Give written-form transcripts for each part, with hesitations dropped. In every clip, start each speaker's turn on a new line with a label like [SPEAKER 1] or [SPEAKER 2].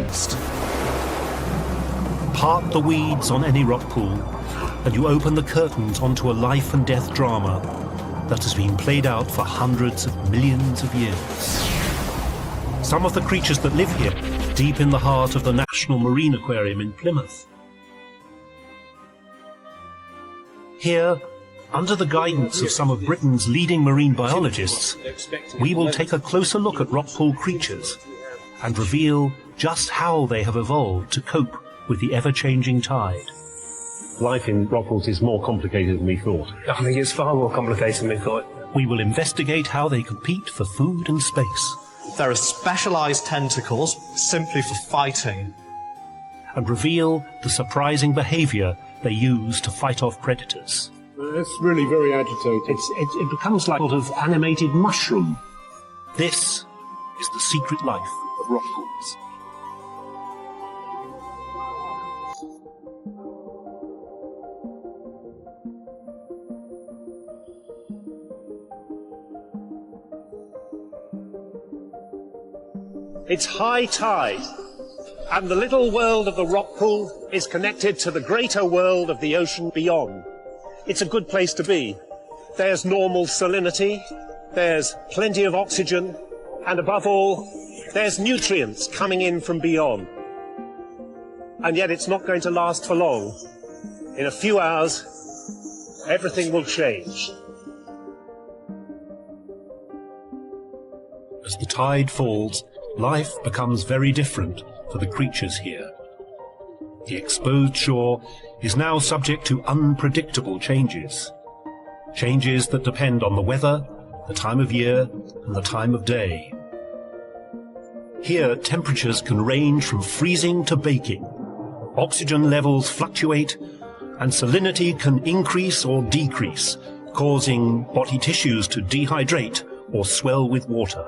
[SPEAKER 1] against. Part the weeds on any rock pool, and you open the curtains onto a life and death drama that has been played out for hundreds of millions of years. Some of the creatures that live here, deep in the heart of the National Marine Aquarium in Plymouth. Here, under the guidance of some of Britain's leading marine biologists, we will take a closer look at rock pool creatures and reveal just how they have evolved to cope with the ever-changing tide.
[SPEAKER 2] Life in rock pools is more complicated than we thought.
[SPEAKER 3] I think it's far more complicated than we thought.
[SPEAKER 1] We will investigate how they compete for food and space.
[SPEAKER 4] There are specialised tentacles simply for fighting.
[SPEAKER 1] And reveal the surprising behaviour they use to fight off predators.
[SPEAKER 2] It's really very agitated.
[SPEAKER 1] It becomes like a sort of animated mushroom. This is the secret life of rock pools.
[SPEAKER 5] It's high tide, and the little world of the rock pool is connected to the greater world of the ocean beyond. It's a good place to be. There's normal salinity, there's plenty of oxygen, and above all, there's nutrients coming in from beyond. And yet it's not going to last for long. In a few hours, everything will change.
[SPEAKER 1] As the tide falls, life becomes very different for the creatures here. The exposed shore is now subject to unpredictable changes. Changes that depend on the weather, the time of year, and the time of day. Here, temperatures can range from freezing to baking. Oxygen levels fluctuate, and salinity can increase or decrease, causing body tissues to dehydrate or swell with water.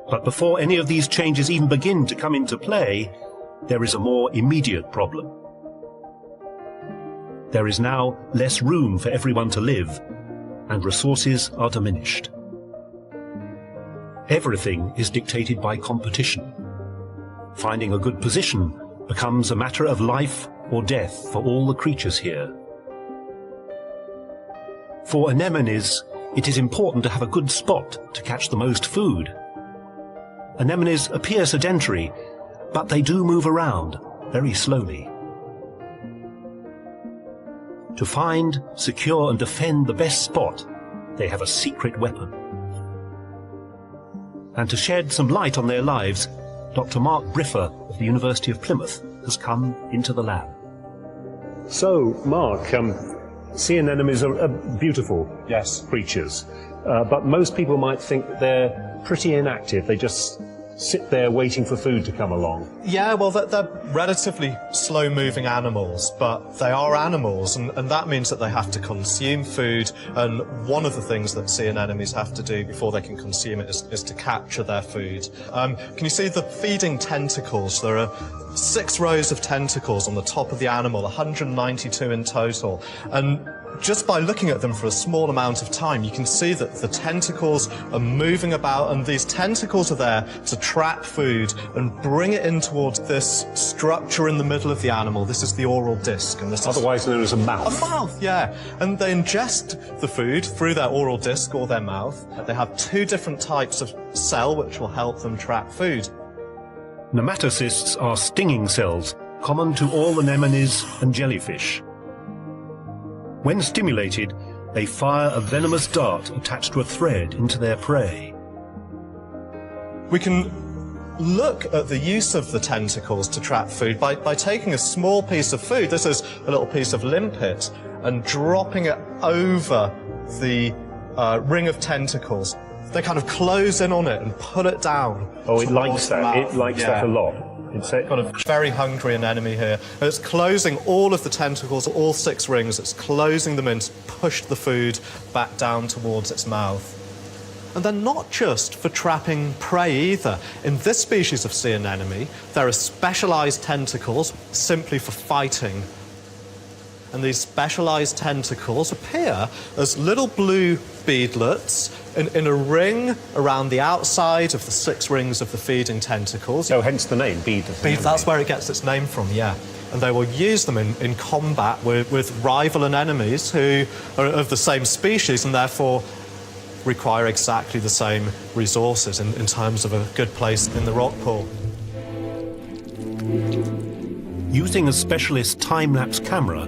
[SPEAKER 1] But before any of these changes even begin to come into play, there is a more immediate problem. There is now less room for everyone to live, and resources are diminished. Everything is dictated by competition. Finding a good position becomes a matter of life or death for all the creatures here. For anemones, it is important to have a good spot to catch the most food. Anemones appear sedentary, but they do move around very slowly. To find, secure and defend the best spot, they have a secret weapon. And to shed some light on their lives, Dr. Mark Briffa of the University of Plymouth has come into the lab.
[SPEAKER 2] So, Mark, sea anemones are beautiful creatures, but most people might think that they're pretty inactive. They just sit there waiting for food to come along.
[SPEAKER 4] Yeah, well, they're relatively slow-moving animals, but they are animals, and that means that they have to consume food, and one of the things that sea anemones have to do before they can consume it is to capture their food. Can you see the feeding tentacles? There are 6 rows of tentacles on the top of the animal, 192 in total, and just by looking at them for a small amount of time, you can see that the tentacles are moving about, and these tentacles are there to trap food and bring it in towards this structure in the middle of the animal. This is the oral disc, and this
[SPEAKER 2] Otherwise known as a mouth.
[SPEAKER 4] a mouth, yeah. And they ingest the food through their oral disc or their mouth. They have 2 different types of cell which will help them trap food.
[SPEAKER 1] Nematocysts are stinging cells common to all anemones and jellyfish. When stimulated, they fire a venomous dart attached to a thread into their prey.
[SPEAKER 4] We can look at the use of the tentacles to trap food by taking a small piece of food, this is a little piece of limpet, and dropping it over the ring of tentacles. They kind of close in on it and pull it down.
[SPEAKER 2] Oh, it likes that. It likes that a lot.
[SPEAKER 4] It's got a very hungry anemone here. And it's closing all of the tentacles, all 6 rings. It's closing them in to push the food back down towards its mouth. And they're not just for trapping prey either. In this species of sea anemone, there are specialised tentacles simply for fighting. and these specialised tentacles appear as little blue beadlets in a ring around the outside of the 6 rings of the feeding tentacles.
[SPEAKER 2] So hence the name, bead.
[SPEAKER 4] That's where it gets its name from, yeah. And they will use them in combat with rival and enemies who are of the same species and therefore require exactly the same resources in terms of a good place in the rock pool.
[SPEAKER 1] Using a specialist time-lapse camera,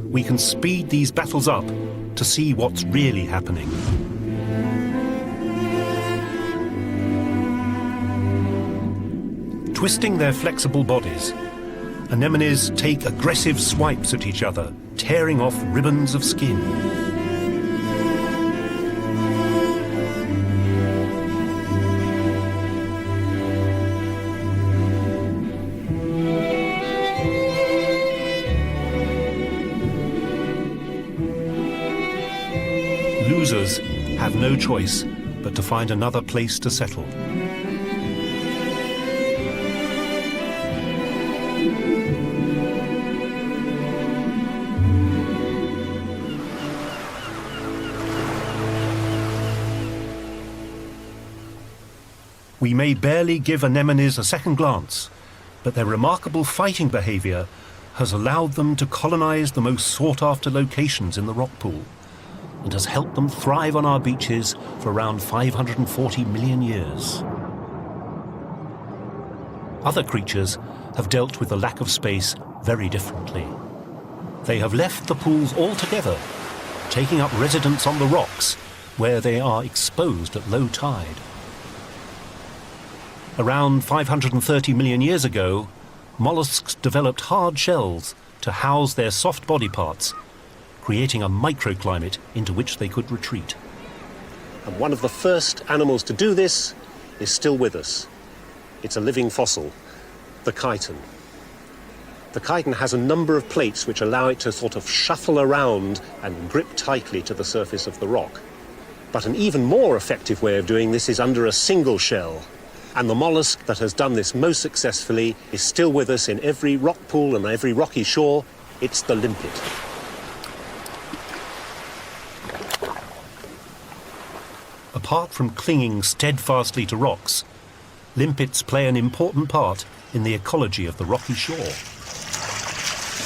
[SPEAKER 1] we can speed these battles up to see what's really happening. Twisting their flexible bodies, anemones take aggressive swipes at each other, tearing off ribbons of skin. Losers have no choice but to find another place to settle. We may barely give anemones a second glance, but their remarkable fighting behaviour has allowed them to colonise the most sought-after locations in the rock pool, and has helped them thrive on our beaches for around 540 million years. Other creatures have dealt with the lack of space very differently. They have left the pools altogether, taking up residence on the rocks, where they are exposed at low tide. Around 530 million years ago, mollusks developed hard shells to house their soft body parts, creating a microclimate into which they could retreat.
[SPEAKER 5] And one of the first animals to do this is still with us. It's a living fossil, the chiton. The chiton has a number of plates which allow it to sort of shuffle around and grip tightly to the surface of the rock. But an even more effective way of doing this is under a single shell. And the mollusk that has done this most successfully is still with us in every rock pool and every rocky shore. It's the limpet.
[SPEAKER 1] Apart from clinging steadfastly to rocks, limpets play an important part in the ecology of the rocky shore.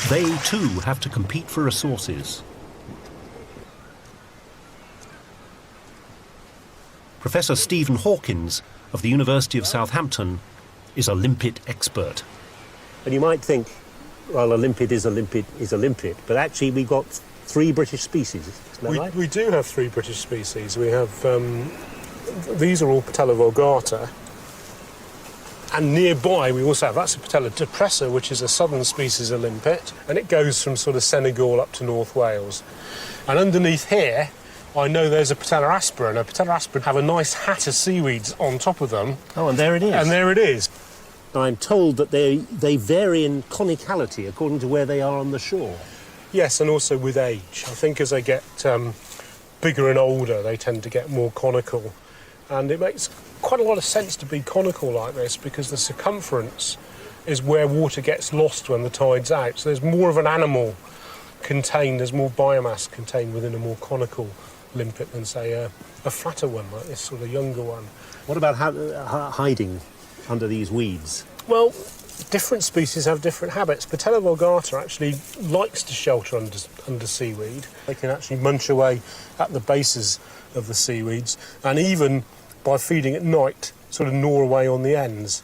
[SPEAKER 1] They too have to compete for resources. Professor Stephen Hawkins of the University of Southampton is a limpet expert.
[SPEAKER 5] And you might think, well, a limpet is a limpet is a limpet, but actually we've got 3 British species, isn't that right?
[SPEAKER 3] We do have 3 British species. We have, these are all Patella vulgata, and nearby we also have, that's a Patella depressa, which is a southern species of limpet, and it goes from sort of Senegal up to North Wales. And underneath here, I know there's a Patella aspera, and a Patella aspera have a nice hat of seaweeds on top of them.
[SPEAKER 5] Oh, and there it is.
[SPEAKER 3] And there it is.
[SPEAKER 5] I'm told that they vary in conicality according to where they are on the shore.
[SPEAKER 3] Yes, and also with age. I think as they get bigger and older, they tend to get more conical. And it makes quite a lot of sense to be conical like this because the circumference is where water gets lost when the tide's out. So there's more of an animal contained, there's more biomass contained within a more conical limpet than, say, a flatter one, like this sort of younger one.
[SPEAKER 5] What about hiding under these weeds?
[SPEAKER 3] Well, different species have different habits. Patella vulgata actually likes to shelter under seaweed. They can actually munch away at the bases of the seaweeds, and even by feeding at night, sort of gnaw away on the ends.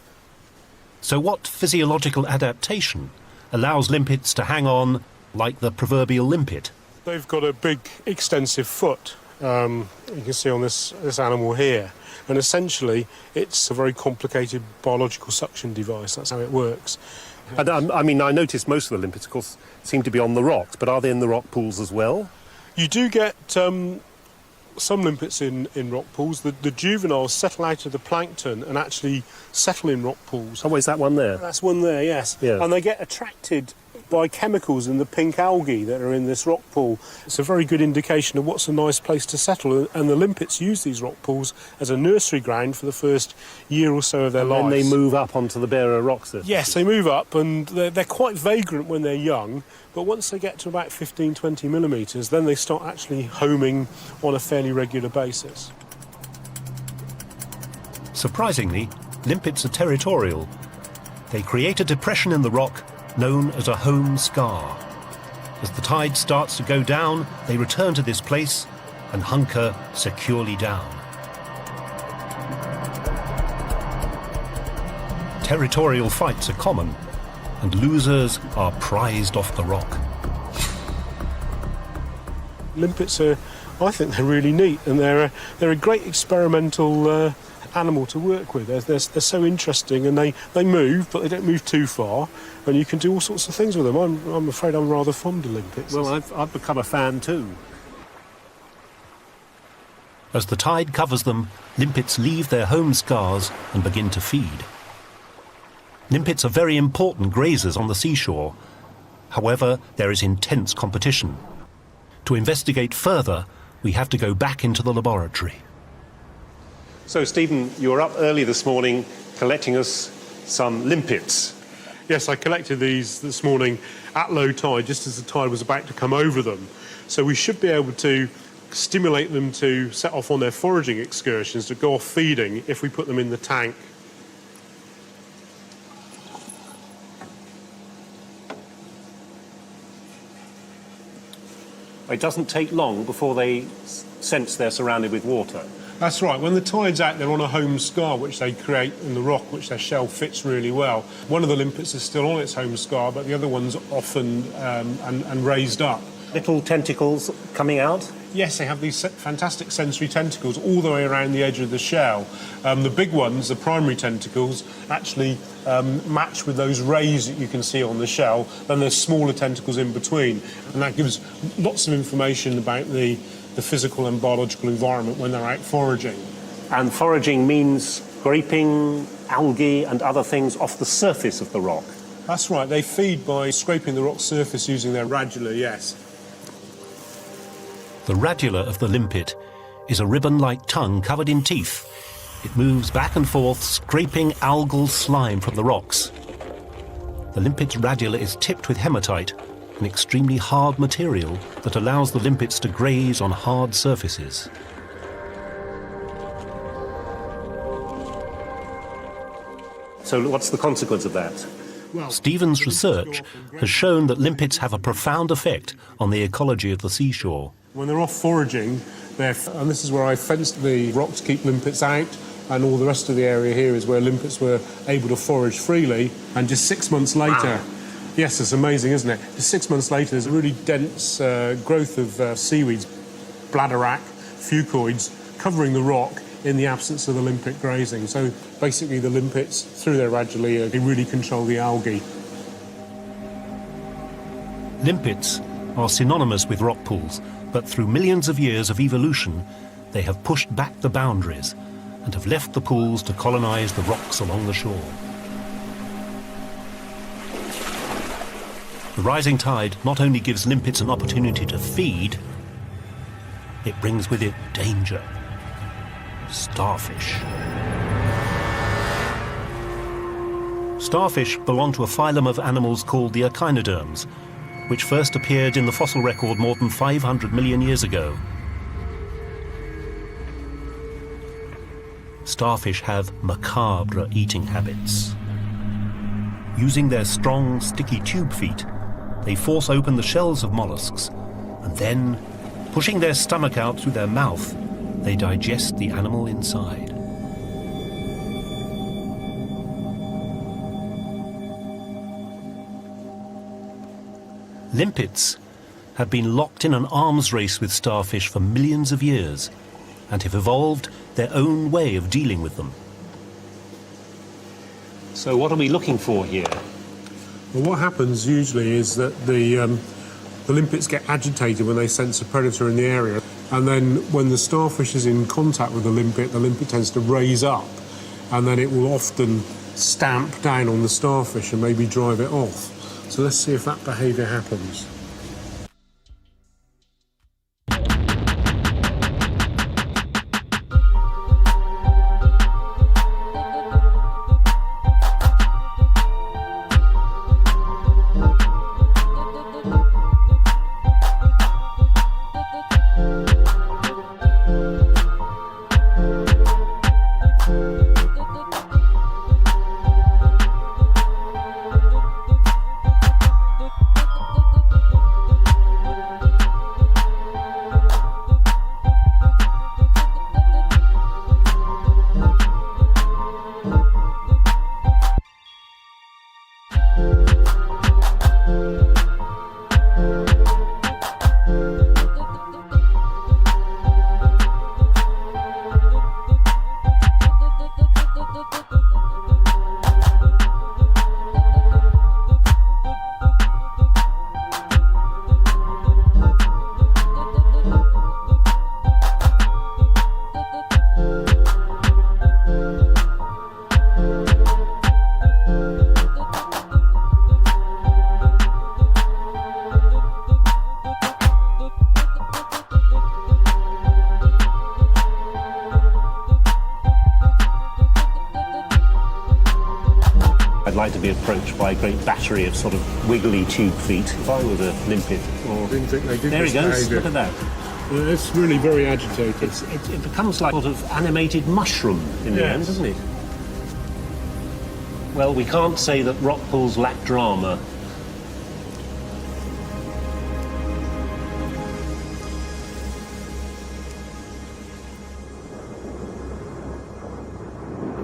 [SPEAKER 1] So what physiological adaptation allows limpets to hang on like the proverbial limpet?
[SPEAKER 3] They've got a big, extensive foot. You can see on this animal here. And essentially, it's a very complicated biological suction device. That's how it works.
[SPEAKER 5] And I mean, I noticed most of the limpets, of course, seem to be on the rocks, but are they in the rock pools as well?
[SPEAKER 3] You do get some limpets in rock pools. The juveniles settle out of the plankton and actually settle in rock pools.
[SPEAKER 5] Oh, is that one there?
[SPEAKER 3] That's one there, yes.
[SPEAKER 5] Yeah.
[SPEAKER 3] And they get attracted by chemicals in the pink algae that are in this rock pool. It's a very good indication of what's a nice place to settle, and the limpets use these rock pools as a nursery ground for the first year or so of their lives.
[SPEAKER 2] And then they move up onto the barer rock surface.
[SPEAKER 3] Yes, they move up, and they're quite vagrant when they're young, but once they get to about 15-20 millimetres, then they start actually homing on a fairly regular basis.
[SPEAKER 1] Surprisingly, limpets are territorial. They create a depression in the rock known as a home scar. As the tide starts to go down, they return to this place and hunker securely down. Territorial fights are common, and losers are prized off the rock.
[SPEAKER 3] Limpets are, I think they're really neat, and they're a great experimental animal to work with. They're so interesting, and they move, but they don't move too far, and you can do all sorts of things with them. I'm afraid I'm rather fond of limpets.
[SPEAKER 2] Well, I've become a fan too.
[SPEAKER 1] As the tide covers them, limpets leave their home scars and begin to feed. Limpets are very important grazers on the seashore. However, there is intense competition. To investigate further, we have to go back into the laboratory.
[SPEAKER 2] So, Stephen, you were up early this morning collecting us some limpets.
[SPEAKER 3] Yes, I collected these this morning at low tide, just as the tide was about to come over them. So we should be able to stimulate them to set off on their foraging excursions, to go off feeding, if we put them in the tank.
[SPEAKER 2] It doesn't take long before they sense they're surrounded with water.
[SPEAKER 3] That's right. When the tide's out, they're on a home scar, which they create in the rock, which their shell fits really well. One of the limpets is still on its home scar, but the other one's often and raised up.
[SPEAKER 2] Little tentacles coming out?
[SPEAKER 3] Yes, they have these fantastic sensory tentacles all the way around the edge of the shell. The big ones, the primary tentacles, actually match with those rays that you can see on the shell. Then there's smaller tentacles in between, and that gives lots of information about the physical and biological environment when they're out foraging.
[SPEAKER 2] And foraging means scraping algae and other things off the surface of the rock.
[SPEAKER 3] That's right, they feed by scraping the rock surface using their radula, yes.
[SPEAKER 1] The radula of the limpet is a ribbon-like tongue covered in teeth. It moves back and forth, scraping algal slime from the rocks. The limpet's radula is tipped with hematite, an extremely hard material that allows the limpets to graze on hard surfaces.
[SPEAKER 2] So what's the consequence of that?
[SPEAKER 1] Stephen's research has shown that limpets have a profound effect on the ecology of the seashore.
[SPEAKER 3] When they're off foraging, and this is where I fenced the rock to keep limpets out, and all the rest of the area here is where limpets were able to forage freely, and just 6 months later... Wow. Yes, it's amazing, isn't it? Just 6 months later, there's a really dense growth of seaweeds, bladderwrack, fucoids, covering the rock in the absence of the limpet grazing. So basically the limpets, through their radula, they really control the algae.
[SPEAKER 1] Limpets are synonymous with rock pools, but through millions of years of evolution, they have pushed back the boundaries and have left the pools to colonize the rocks along the shore. The rising tide not only gives limpets an opportunity to feed, it brings with it danger. Starfish. Starfish belong to a phylum of animals called the echinoderms, which first appeared in the fossil record more than 500 million years ago. Starfish have macabre eating habits. Using their strong, sticky tube feet, they force open the shells of mollusks, and then, pushing their stomach out through their mouth, they digest the animal inside. Limpets have been locked in an arms race with starfish for millions of years and have evolved their own way of dealing with them.
[SPEAKER 2] So what are we looking for here?
[SPEAKER 3] Well, what happens usually is that the limpets get agitated when they sense a predator in the area, and then when the starfish is in contact with the limpet tends to raise up, and then it will often stamp down on the starfish and maybe drive it off. So let's see if that behaviour happens.
[SPEAKER 2] I'd like to be approached by a great battery of sort of wiggly tube feet if I was a limpet. Or...
[SPEAKER 3] Didn't think they did.
[SPEAKER 2] There he goes,
[SPEAKER 3] behaviour.
[SPEAKER 2] look at that.
[SPEAKER 3] It's really very agitated.
[SPEAKER 2] It becomes like a sort of animated mushroom in the end, doesn't it? Well, we can't say that rock pools lack drama.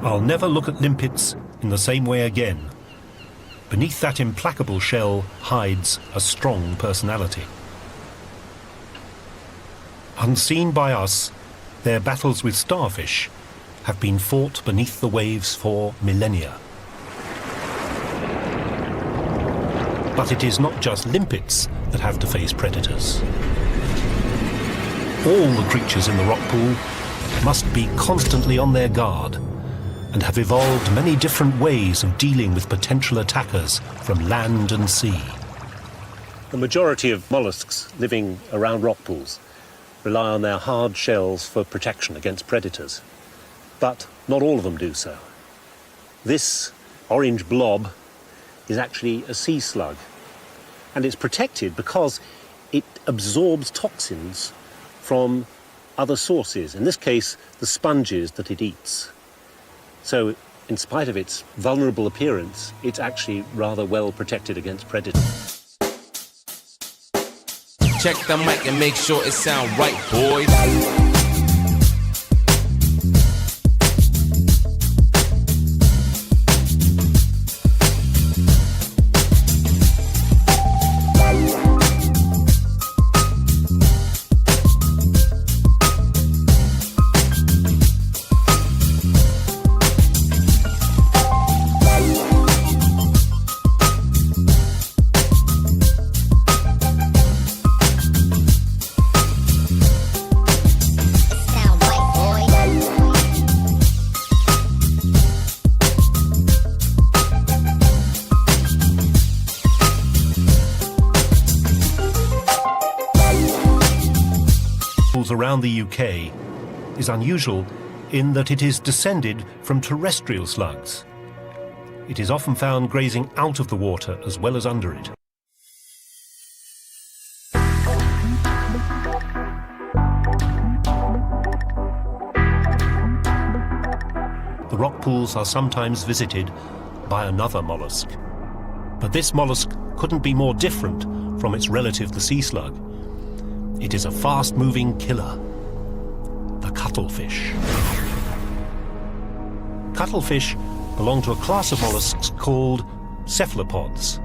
[SPEAKER 1] I'll never look at limpets in the same way again. Beneath that implacable shell hides a strong personality. Unseen by us, their battles with starfish have been fought beneath the waves for millennia. But it is not just limpets that have to face predators. All the creatures in the rock pool must be constantly on their guard and have evolved many different ways of dealing with potential attackers from land and sea.
[SPEAKER 5] The majority of mollusks living around rock pools rely on their hard shells for protection against predators. But not all of them do so. This orange blob is actually a sea slug, and it's protected because it absorbs toxins from other sources, in this case the sponges that it eats. So in spite of its vulnerable appearance, it's actually rather well protected against predators.
[SPEAKER 6] Check the mic and make sure it sound right, boys.
[SPEAKER 1] Around the UK is unusual in that it is descended from terrestrial slugs. It is often found grazing out of the water as well as under it. The rock pools are sometimes visited by another mollusk. But this mollusk couldn't be more different from its relative, the sea slug. It is a fast-moving killer, the cuttlefish. Cuttlefish belong to a class of mollusks called cephalopods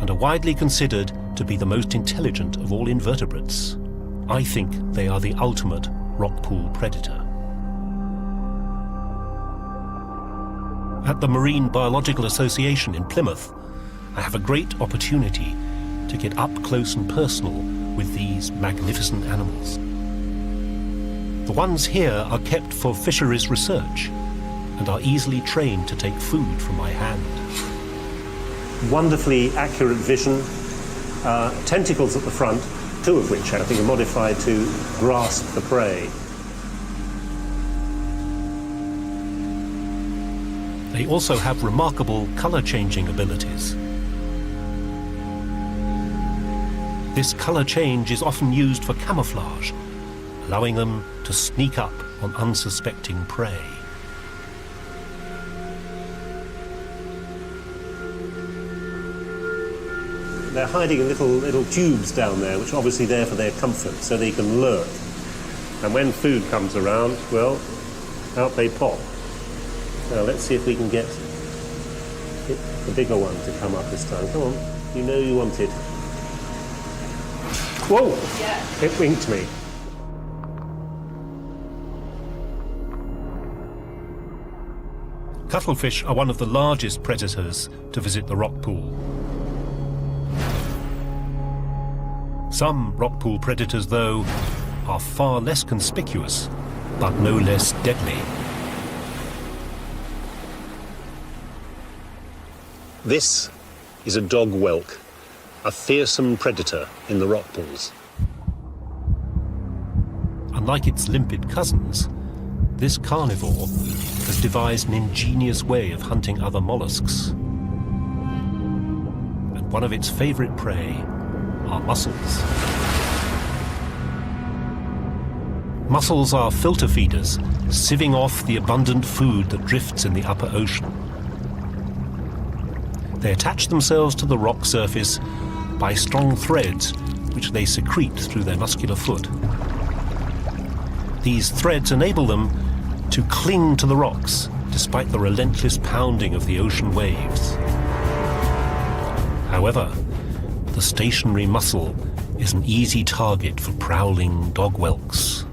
[SPEAKER 1] and are widely considered to be the most intelligent of all invertebrates. I think they are the ultimate rock pool predator. At the Marine Biological Association in Plymouth, I have a great opportunity to get up close and personal with these magnificent animals. The ones here are kept for fisheries research and are easily trained to take food from my hand.
[SPEAKER 2] wonderfully accurate vision, tentacles at the front, two of which I think are modified to grasp the prey.
[SPEAKER 1] They also have remarkable colour-changing abilities. This colour change is often used for camouflage, allowing them to sneak up on unsuspecting prey.
[SPEAKER 2] They're hiding in little tubes down there, which are obviously there for their comfort, so they can lurk. And when food comes around, well, out they pop. Now let's see if we can get the bigger one to come up this time. Come on, you know you want it. Whoa! Yeah. It winked me.
[SPEAKER 1] Cuttlefish are one of the largest predators to visit the rock pool. Some rock pool predators, though, are far less conspicuous, but no less deadly.
[SPEAKER 5] This is a dog whelk, a fearsome predator in the rock pools.
[SPEAKER 1] Unlike its limpet cousins, this carnivore has devised an ingenious way of hunting other mollusks. And one of its favourite prey are mussels. Mussels are filter feeders, sieving off the abundant food that drifts in the upper ocean. They attach themselves to the rock surface by strong threads which they secrete through their muscular foot. These threads enable them to cling to the rocks despite the relentless pounding of the ocean waves. However, the stationary mussel is an easy target for prowling dog whelks.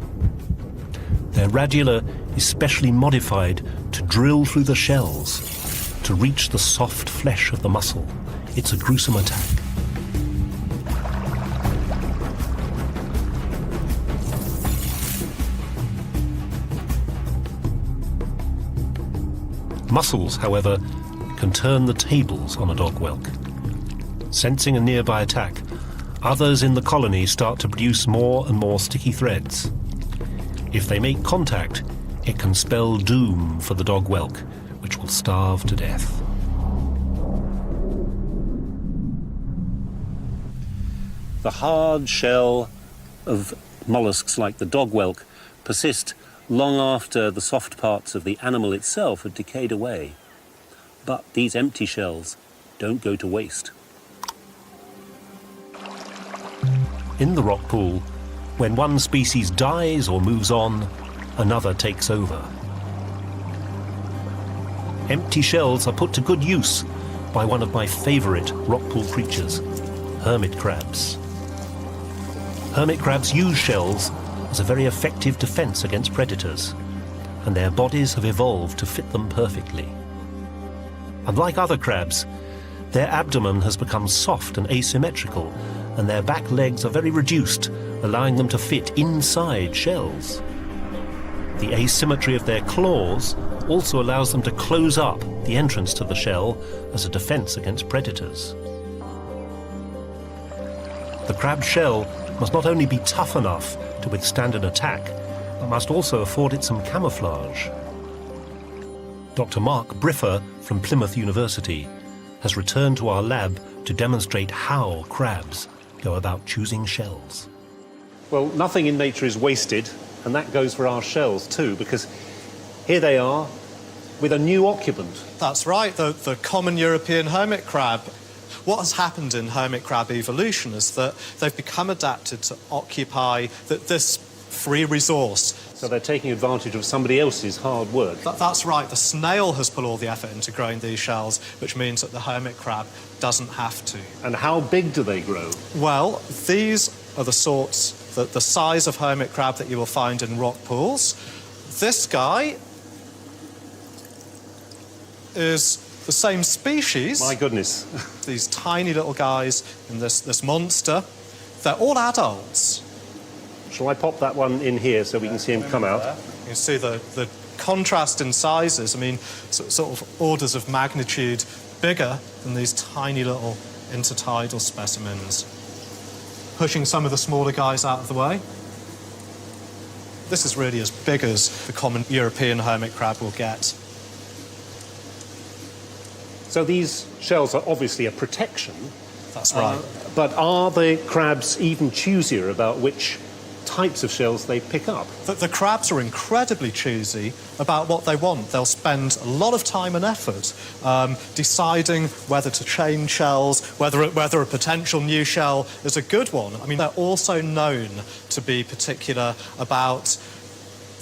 [SPEAKER 1] Their radula is specially modified to drill through the shells to reach the soft flesh of the mussel. It's a gruesome attack. Mussels, however, can turn the tables on a dog whelk. Sensing a nearby attack, others in the colony start to produce more and more sticky threads. If they make contact, it can spell doom for the dog whelk, which will starve to death.
[SPEAKER 5] The hard shell of mollusks like the dog whelk persist long after the soft parts of the animal itself have decayed away. But these empty shells don't go to waste.
[SPEAKER 1] In the rock pool, when one species dies or moves on, another takes over. Empty shells are put to good use by one of my favourite rock pool creatures, hermit crabs. Hermit crabs use shells as a very effective defence against predators, and their bodies have evolved to fit them perfectly. Unlike other crabs, their abdomen has become soft and asymmetrical, and their back legs are very reduced, allowing them to fit inside shells. The asymmetry of their claws also allows them to close up the entrance to the shell as a defence against predators. The crab shell must not only be tough enough to withstand an attack, but must also afford it some camouflage. Dr. Mark Briffer from Plymouth University has returned to our lab to demonstrate how crabs go about choosing shells.
[SPEAKER 2] Well, nothing in nature is wasted, and that goes for our shells too, because here they are with a new occupant.
[SPEAKER 4] That's right, the common European hermit crab. What has happened in hermit crab evolution is that they've become adapted to occupy this free resource.
[SPEAKER 2] So they're taking advantage of somebody else's hard work.
[SPEAKER 4] That's right, the snail has put all the effort into growing these shells, which means that the hermit crab doesn't have to.
[SPEAKER 2] And how big do they grow?
[SPEAKER 4] Well, these are the sorts, the size of hermit crab that you will find in rock pools. This guy is the same species.
[SPEAKER 2] My goodness.
[SPEAKER 4] These tiny little guys in this monster, they're all adults.
[SPEAKER 2] Shall I pop that one in here so we can see him come out?
[SPEAKER 4] You can see the contrast in sizes. I mean, sort of orders of magnitude bigger than these tiny little intertidal specimens. Pushing some of the smaller guys out of the way. This is really as big as the common European hermit crab will get.
[SPEAKER 2] So these shells are obviously a protection.
[SPEAKER 4] That's right.
[SPEAKER 2] But are the crabs even choosier about which types of shells they pick up?
[SPEAKER 4] The crabs are incredibly choosy about what they want. They'll spend a lot of time and effort deciding whether to change shells, whether a potential new shell is a good one. I mean, they're also known to be particular about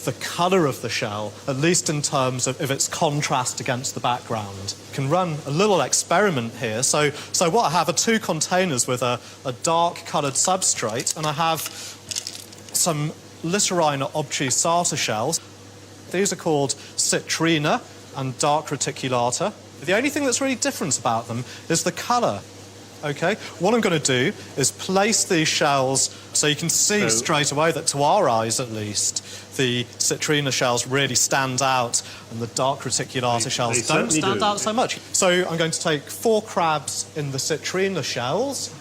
[SPEAKER 4] the colour of the shell, at least in terms of its contrast against the background. Can run a little experiment here. So what I have are 2 containers with a dark coloured substrate, and I have some Littorina obtusata shells. These are called citrina and dark reticulata. The only thing that's really different about them is the colour. Okay, what I'm going to do is place these shells so you can see straight away that, to our eyes at least, the citrina shells really stand out and the dark reticulata shells don't stand out so much. So I'm going to take 4 crabs in the citrina shells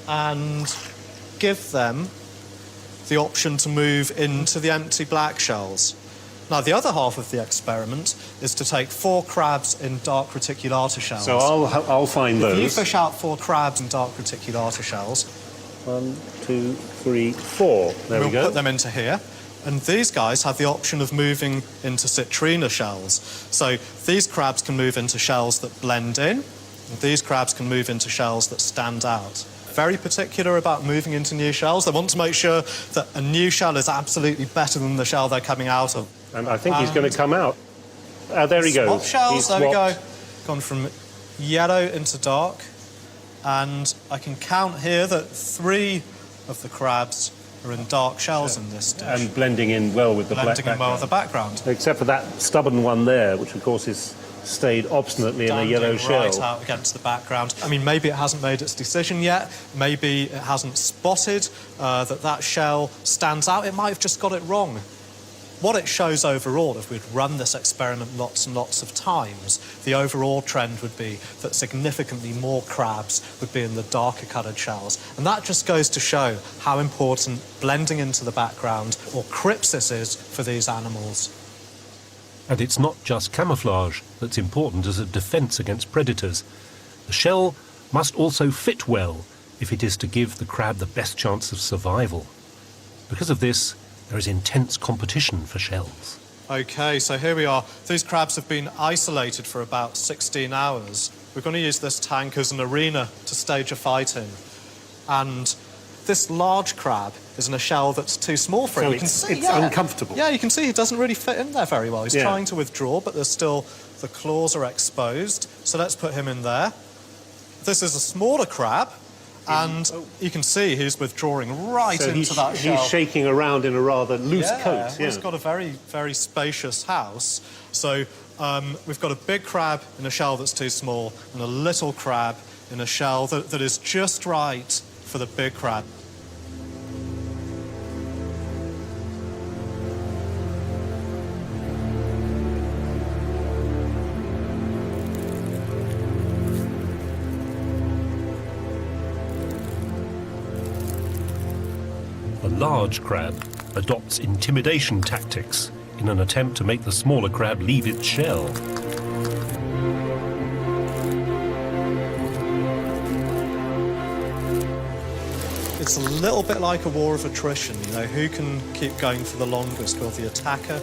[SPEAKER 4] and give them the option to move into the empty black shells. Now, the other half of the experiment is to take 4 crabs in dark reticulata shells.
[SPEAKER 2] So I'll find those.
[SPEAKER 4] If you fish out 4 crabs in dark reticulata shells.
[SPEAKER 2] 1, 2, 3, 4. There we go.
[SPEAKER 4] We'll put them into here. And these guys have the option of moving into citrina shells. So these crabs can move into shells that blend in, and these crabs can move into shells that stand out. Very particular about moving into new shells. They want to make sure that a new shell is absolutely better than the shell they're coming out of.
[SPEAKER 2] And I think he's going to come out. There he goes.
[SPEAKER 4] Swap shells, there we go. Gone from yellow into dark. And I can count here that 3 of the crabs are in dark shells in this dish.
[SPEAKER 2] And blending in well with the black
[SPEAKER 4] background. Well with the background.
[SPEAKER 2] Except for that stubborn one there, which of course is stayed obstinately in a yellow shell.
[SPEAKER 4] Right out against the background. I mean, maybe it hasn't made its decision yet. Maybe it hasn't spotted that shell stands out. It might have just got it wrong. What it shows overall, if we'd run this experiment lots and lots of times, the overall trend would be that significantly more crabs would be in the darker coloured shells. And that just goes to show how important blending into the background, or crypsis, is for these animals.
[SPEAKER 1] And it's not just camouflage that's important as a defence against predators. The shell must also fit well if it is to give the crab the best chance of survival. Because of this, there is intense competition for shells.
[SPEAKER 4] OK, so here we are. These crabs have been isolated for about 16 hours. We're going to use this tank as an arena to stage a fight in. And this large crab is in a shell that's too small for him.
[SPEAKER 2] It's uncomfortable.
[SPEAKER 4] Yeah, you can see he doesn't really fit in there very well. He's trying to withdraw, but there's still... the claws are exposed. So let's put him in there. This is a smaller crab. And you can see he's withdrawing right into that shell.
[SPEAKER 2] He's shaking around in a rather loose coat.
[SPEAKER 4] Yeah, he's got a very, very spacious house. So we've got a big crab in a shell that's too small and a little crab in a shell that is just right for the big crab.
[SPEAKER 1] A large crab adopts intimidation tactics in an attempt to make the smaller crab leave its shell.
[SPEAKER 4] It's a little bit like a war of attrition, you know, who can keep going for the longest? Will the attacker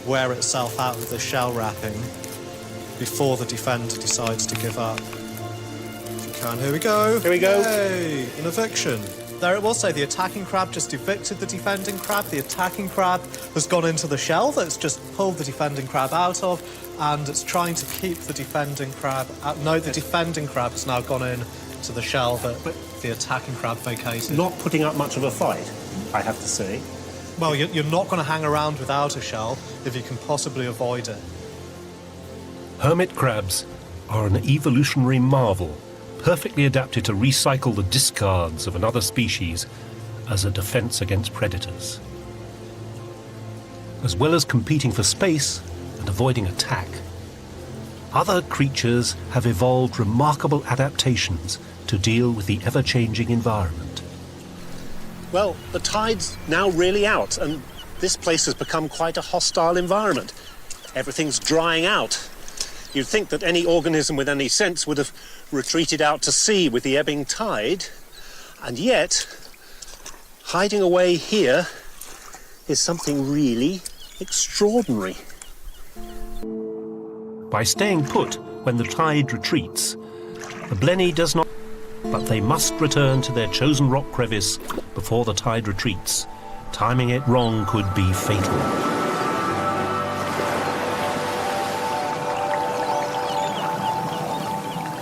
[SPEAKER 4] wear itself out of the shell wrapping before the defender decides to give up? If you can, here we go.
[SPEAKER 2] Here we go.
[SPEAKER 4] Yay, an eviction. There it will say the attacking crab just evicted the defending crab. The attacking crab has gone into the shell that's just pulled the defending crab out of, and it's trying to keep the defending crab out. No, the defending crab has now gone in to the shell that the attacking crab vacated.
[SPEAKER 2] Not putting up much of a fight, I have to say.
[SPEAKER 4] Well, you're not going to hang around without a shell if you can possibly avoid it.
[SPEAKER 1] Hermit crabs are an evolutionary marvel, perfectly adapted to recycle the discards of another species as a defense against predators. As well as competing for space and avoiding attack, other creatures have evolved remarkable adaptations to deal with the ever-changing environment.
[SPEAKER 5] Well, the tide's now really out, and this place has become quite a hostile environment. Everything's drying out. You'd think that any organism with any sense would have retreated out to sea with the ebbing tide, and yet, hiding away here is something really extraordinary.
[SPEAKER 1] By staying put when the tide retreats, the Blenny does not, but they must return to their chosen rock crevice before the tide retreats. Timing it wrong could be fatal.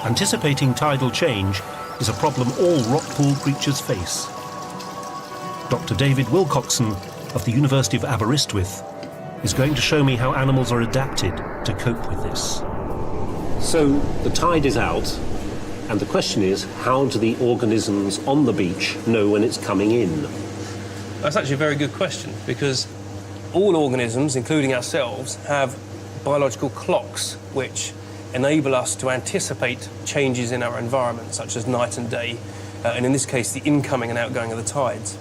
[SPEAKER 1] Anticipating tidal change is a problem all rock pool creatures face. Dr. David Wilcoxon of the University of Aberystwyth is going to show me how animals are adapted to cope with this.
[SPEAKER 2] So the tide is out, and the question is, how do the organisms on the beach know when it's coming in?
[SPEAKER 7] That's actually a very good question, because all organisms, including ourselves, have biological clocks which enable us to anticipate changes in our environment, such as night and day, and in this case, the incoming and outgoing of the tides.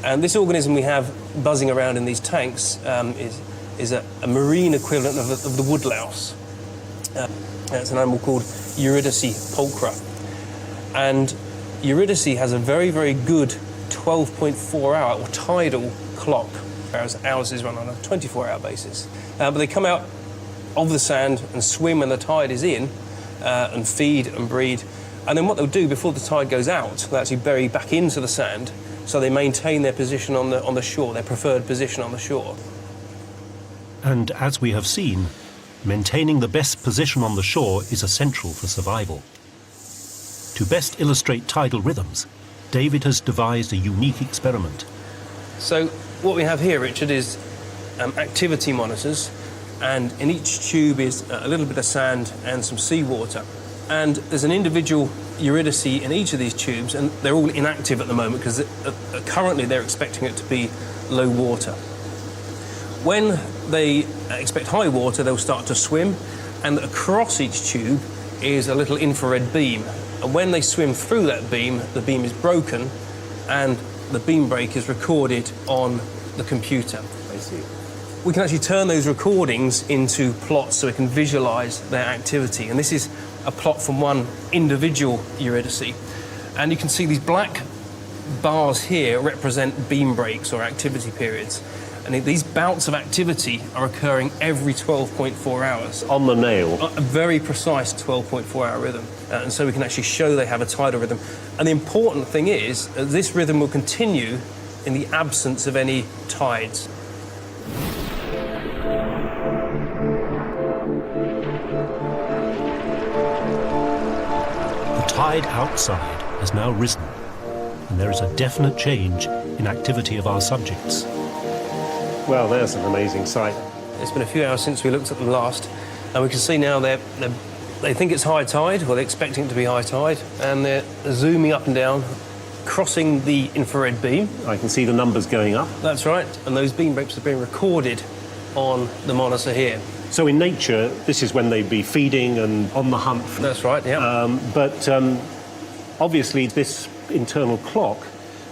[SPEAKER 7] And this organism we have buzzing around in these tanks is a marine equivalent of the woodlouse. It's an animal called Eurydice pulchra. And Eurydice has a very, very good 12.4-hour or tidal clock, whereas ours is run on a 24-hour basis. But they come out of the sand and swim when the tide is in, and feed and breed. And then what they'll do before the tide goes out, they'll actually bury back into the sand, so they maintain their position on the shore, their preferred position on the shore.
[SPEAKER 1] And as we have seen, maintaining the best position on the shore is essential for survival. To best illustrate tidal rhythms, David has devised a unique experiment.
[SPEAKER 7] So what we have here, Richard, is activity monitors, and in each tube is a little bit of sand and some seawater. And there's an individual Eurydice in each of these tubes, and they're all inactive at the moment because currently they're expecting it to be low water. When they expect high water, they'll start to swim, and across each tube is a little infrared beam. And when they swim through that beam, the beam is broken, and the beam break is recorded on the computer.
[SPEAKER 2] I see.
[SPEAKER 7] We can actually turn those recordings into plots so we can visualise their activity. And this is a plot from one individual Eurydice. And you can see these black bars here represent beam breaks or activity periods. And these bouts of activity are occurring every 12.4 hours.
[SPEAKER 2] On the nail.
[SPEAKER 7] A very precise 12.4-hour rhythm. And so we can actually show they have a tidal rhythm. And the important thing is, this rhythm will continue in the absence of any tides.
[SPEAKER 1] The tide outside has now risen, and there is a definite change in activity of our subjects.
[SPEAKER 2] Well, there's an amazing sight.
[SPEAKER 7] It's been a few hours since we looked at them last, and we can see now they think it's high tide, or they're expecting it to be high tide, and they're zooming up and down, crossing the infrared beam.
[SPEAKER 2] I can see the numbers going up.
[SPEAKER 7] That's right, and those beam breaks are being recorded on the monitor here.
[SPEAKER 2] So in nature, this is when they'd be feeding and on the hunt.
[SPEAKER 7] That's right, yeah.
[SPEAKER 2] But obviously this internal clock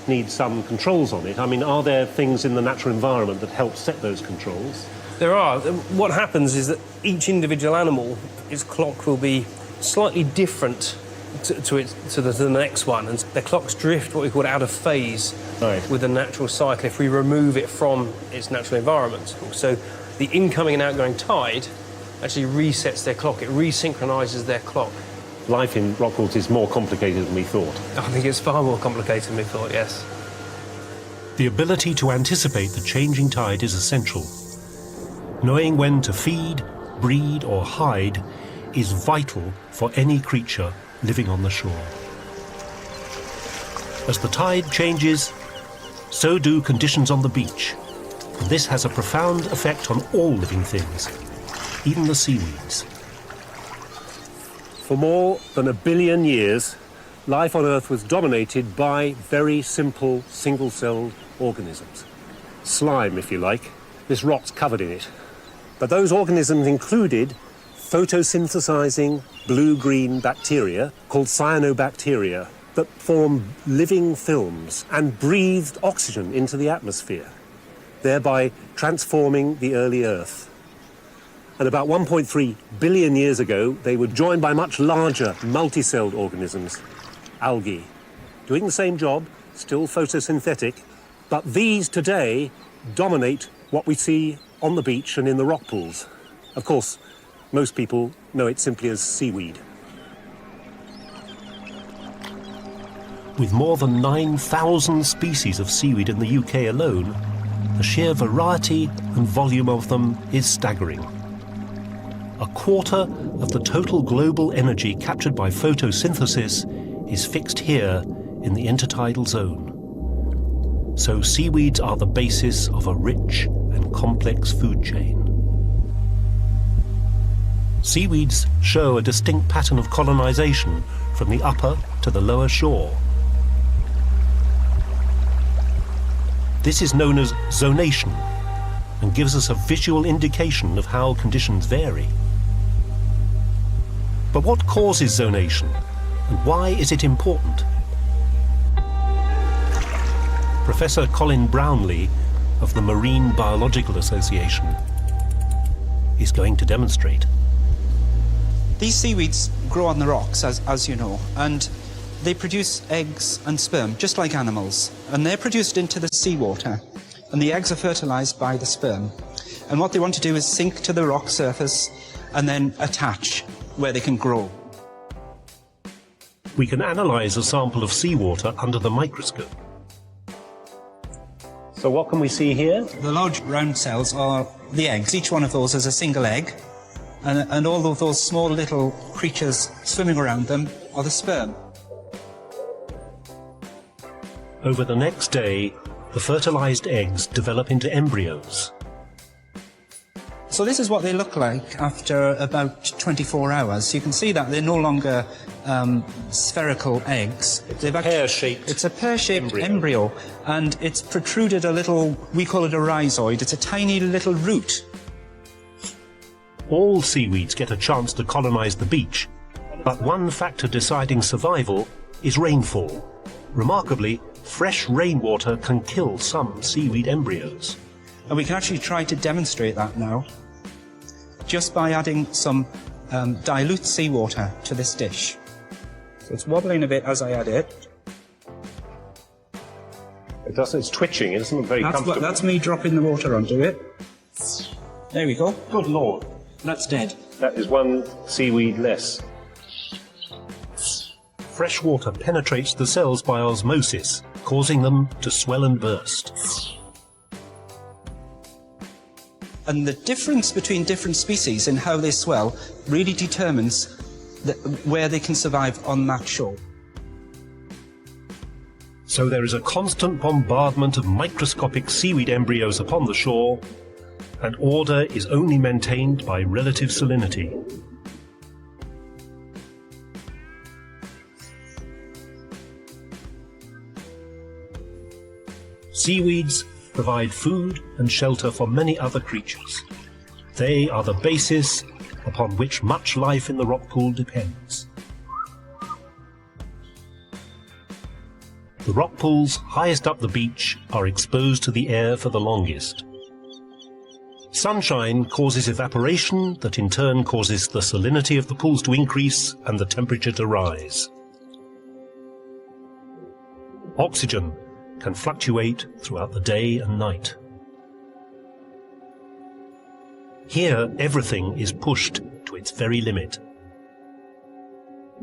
[SPEAKER 2] needs some controls on it. I mean, are there things in the natural environment that help set those controls?
[SPEAKER 7] There are. What happens is that each individual animal, its clock will be slightly different to the next one, and their clocks drift what we call out of phase with the natural cycle if we remove it from its natural environment. So the incoming and outgoing tide actually resets their clock. It resynchronises their clock.
[SPEAKER 2] Life in Rockport is more complicated than we thought.
[SPEAKER 7] I think it's far more complicated than we thought, yes.
[SPEAKER 1] The ability to anticipate the changing tide is essential. Knowing when to feed, breed or hide is vital for any creature living on the shore. As the tide changes, so do conditions on the beach, and this has a profound effect on all living things, even the seaweeds.
[SPEAKER 2] For more than 1 billion years, life on Earth was dominated by very simple single-celled organisms. Slime, if you like. This rock's covered in it. But those organisms included photosynthesizing blue-green bacteria called cyanobacteria that form living films and breathed oxygen into the atmosphere, thereby transforming the early Earth. And about 1.3 billion years ago, they were joined by much larger multicelled organisms, algae, doing the same job, still photosynthetic, but these today dominate what we see on the beach and in the rock pools. Of course, most people know it simply as seaweed.
[SPEAKER 1] With more than 9,000 species of seaweed in the UK alone, the sheer variety and volume of them is staggering. A quarter of the total global energy captured by photosynthesis is fixed here in the intertidal zone. So seaweeds are the basis of a rich and complex food chain. Seaweeds show a distinct pattern of colonization from the upper to the lower shore. This is known as zonation and gives us a visual indication of how conditions vary. But what causes zonation and why is it important? Professor Colin Brownlee of the Marine Biological Association is going to demonstrate.
[SPEAKER 8] These seaweeds grow on the rocks, as you know, and they produce eggs and sperm, just like animals. And they're produced into the seawater, and the eggs are fertilized by the sperm. And what they want to do is sink to the rock surface and then attach where they can grow.
[SPEAKER 1] We can analyze a sample of seawater under the microscope.
[SPEAKER 2] So what can we see here?
[SPEAKER 8] The large round cells are the eggs. Each one of those is a single egg. And all of those small little creatures swimming around them are the sperm.
[SPEAKER 1] Over the next day, the fertilized eggs develop into embryos.
[SPEAKER 8] So this is what they look like after about 24 hours. You can see that they're no longer spherical eggs.
[SPEAKER 2] It's a pear-shaped
[SPEAKER 8] It's a pear-shaped embryo, and it's protruded a little, we call it a rhizoid. It's a tiny little root.
[SPEAKER 1] All seaweeds get a chance to colonize the beach, but one factor deciding survival is rainfall. Remarkably, fresh rainwater can kill some seaweed embryos.
[SPEAKER 8] And we can actually try to demonstrate that now, just by adding some dilute seawater to this dish. So it's wobbling a bit as I add it.
[SPEAKER 2] It's twitching, it doesn't look very comfortable.
[SPEAKER 8] That's me dropping the water onto it. There we go.
[SPEAKER 2] Good Lord.
[SPEAKER 8] That's dead.
[SPEAKER 2] That is one seaweed less.
[SPEAKER 1] Fresh water penetrates the cells by osmosis, causing them to swell and burst.
[SPEAKER 8] And the difference between different species in how they swell really determines where they can survive on that shore.
[SPEAKER 1] So there is a constant bombardment of microscopic seaweed embryos upon the shore, and order is only maintained by relative salinity. Seaweeds provide food and shelter for many other creatures. They are the basis upon which much life in the rock pool depends. The rock pools highest up the beach are exposed to the air for the longest. Sunshine causes evaporation that in turn causes the salinity of the pools to increase and the temperature to rise. Oxygen can fluctuate throughout the day and night. Here, everything is pushed to its very limit.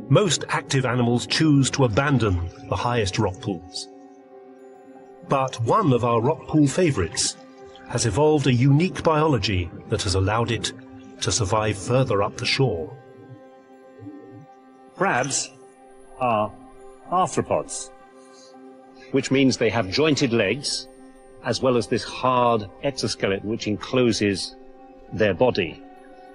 [SPEAKER 1] Most active animals choose to abandon the highest rock pools. But one of our rock pool favourites has evolved a unique biology that has allowed it to survive further up the shore.
[SPEAKER 5] Crabs are arthropods, which means they have jointed legs, as well as this hard exoskeleton which encloses their body.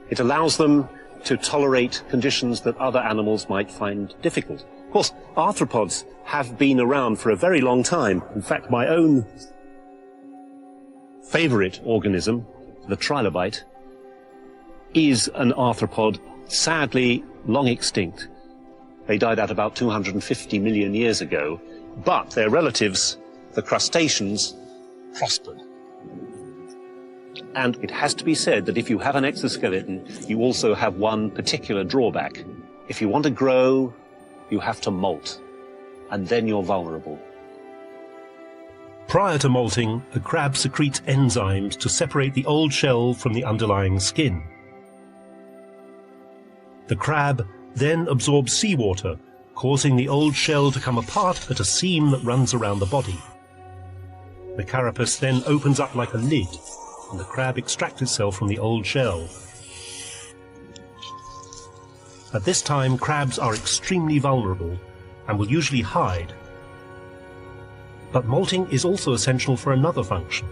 [SPEAKER 5] It allows them to tolerate conditions that other animals might find difficult. Of course, arthropods have been around for a very long time. In fact, my own favourite organism, the trilobite, is an arthropod, sadly long extinct. They died out about 250 million years ago, but their relatives, the crustaceans, prospered. And it has to be said that if you have an exoskeleton, you also have one particular drawback. If you want to grow, you have to molt, and then you're vulnerable.
[SPEAKER 1] Prior to molting, a crab secretes enzymes to separate the old shell from the underlying skin. The crab then absorbs seawater, causing the old shell to come apart at a seam that runs around the body. The carapace then opens up like a lid, and the crab extracts itself from the old shell. At this time, crabs are extremely vulnerable and will usually hide. But molting is also essential for another function.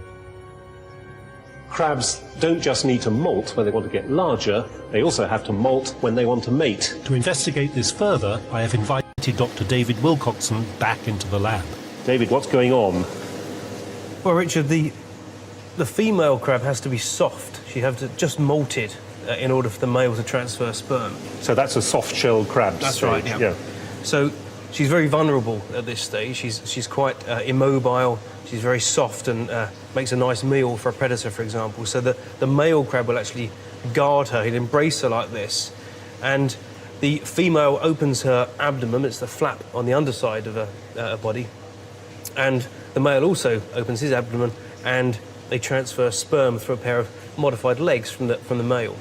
[SPEAKER 2] Crabs don't just need to molt when they want to get larger, they also have to molt when they want to mate.
[SPEAKER 1] To investigate this further, I have invited Dr. David Wilcoxon back into the lab.
[SPEAKER 2] David, what's going on?
[SPEAKER 7] Well, Richard, the female crab has to be soft. She has to just molted in order for the male to transfer sperm.
[SPEAKER 2] So that's a soft-shelled crab
[SPEAKER 7] That's
[SPEAKER 2] stage.
[SPEAKER 7] right, yeah. So she's very vulnerable at this stage. She's quite immobile. She's very soft and makes a nice meal for a predator, for example. So the male crab will actually guard her. He'll embrace her like this. And the female opens her abdomen. It's the flap on the underside of her body. And the male also opens his abdomen, and they transfer sperm through a pair of modified legs from the male.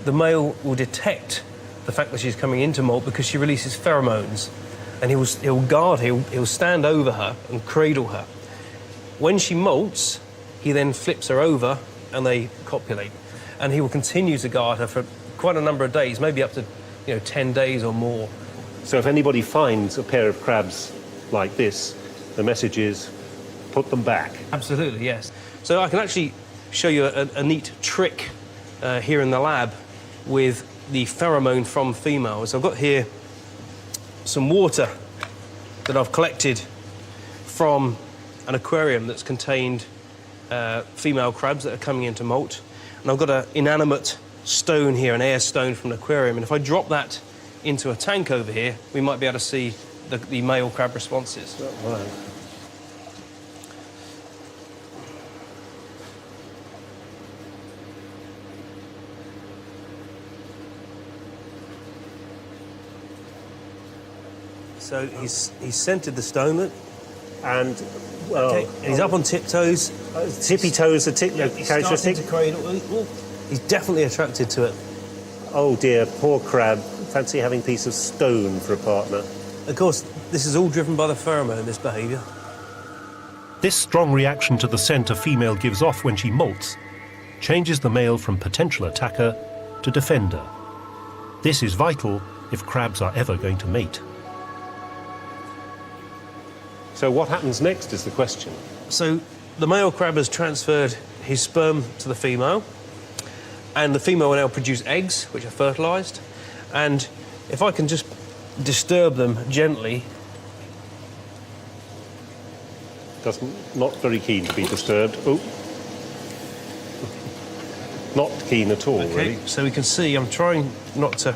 [SPEAKER 7] The male will detect the fact that she's coming into molt because she releases pheromones, and he'll guard her, he'll stand over her and cradle her. When she molts, he then flips her over and they copulate. And he will continue to guard her for quite a number of days, maybe up to 10 days or more.
[SPEAKER 2] So if anybody finds a pair of crabs like this, the message is, put them back.
[SPEAKER 7] Absolutely, yes. So I can actually show you a neat trick here in the lab with the pheromone from females. I've got here some water that I've collected from an aquarium that's contained female crabs that are coming into molt. And I've got an inanimate stone here, an air stone from an aquarium. And if I drop that into a tank over here, we might be able to see the male crab responses.
[SPEAKER 2] Oh, right.
[SPEAKER 7] So he's scented the stone,
[SPEAKER 2] And, well...
[SPEAKER 7] okay, and he's up on tiptoes.
[SPEAKER 2] Tippy toes are
[SPEAKER 7] He's starting
[SPEAKER 2] characteristic.
[SPEAKER 7] to cradle. Oh, he's definitely attracted to it.
[SPEAKER 2] Oh dear, poor crab. Fancy having a piece of stone for a partner.
[SPEAKER 7] Of course, this is all driven by the pheromone, this behaviour.
[SPEAKER 1] This strong reaction to the scent a female gives off when she molts changes the male from potential attacker to defender. This is vital if crabs are ever going to mate.
[SPEAKER 2] So what happens next is the question.
[SPEAKER 7] So the male crab has transferred his sperm to the female, and the female will now produce eggs, which are fertilised. And if I can just disturb them gently...
[SPEAKER 2] Not very keen to be disturbed. Oh. Not keen at all,
[SPEAKER 7] Okay,
[SPEAKER 2] really.
[SPEAKER 7] so we can see, I'm trying not to